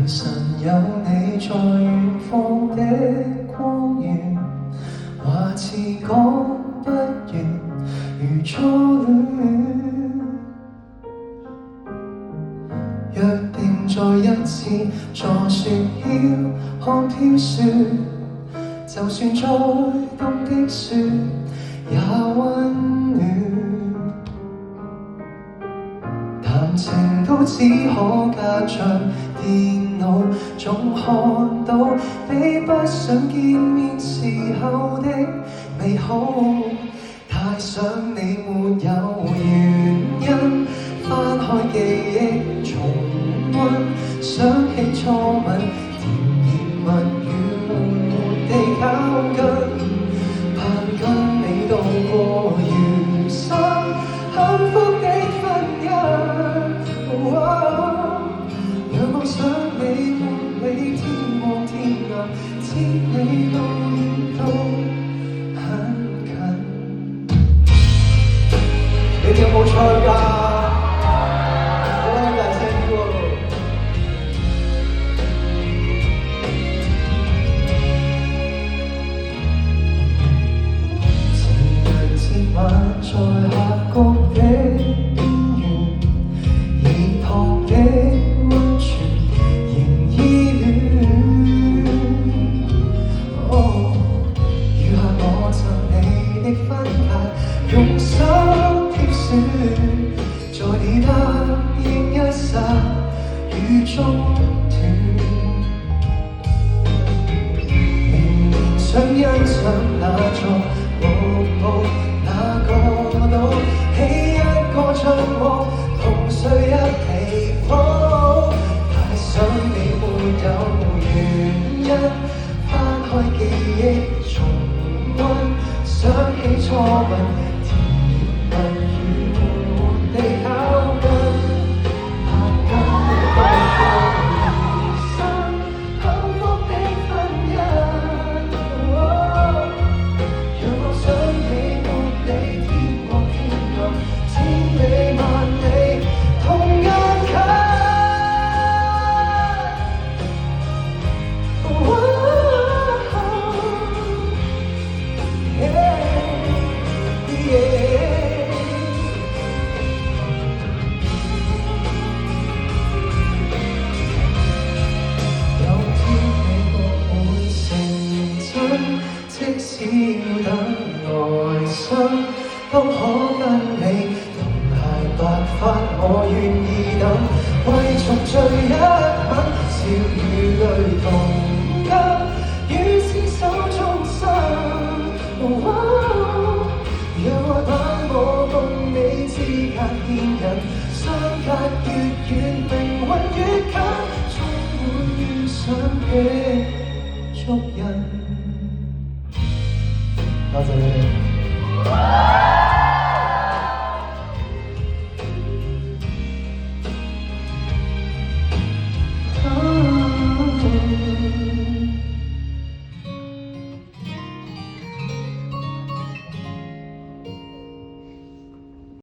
明晨有你在遠方的光源，話似講不完，如初戀。約定再一次坐雪橇看飄雪，就算再凍的雪也溫暖。談情都只可隔着電腦，總看到比不想見面時候的美好。太想你沒有原因，翻開記憶重溫，想起初吻，甜言蜜語緩緩地靠近，盼跟你度過餘生幸福的婚姻。仰望想你沒你天光天暗，千里路遠到很近。你哋有冇唱㗎？好大聲啲喎！情人節晚在峽谷的邊緣，熱燙的溫泉仍依戀。餘下我贈你的婚戒，用手挑選，在你答應一剎雨中斷。明明想欣賞那座木屋，那個島起一個帳幕，同睡一地鋪。太想你沒有原因，翻開記憶重溫，想起初吻，甜言蜜語緩緩地靠近，盼跟你度過餘生幸福的婚姻。讓我想你沒你天光天暗，千里萬里同眼近。即使要等來生，都可跟你同偕白髮，我願意等，為重聚一吻，笑與淚同甘，與廝守終生。讓愛把我共你之間牽引，相隔越遠，靈魂越近，充滿遇上的足印。多謝你哋。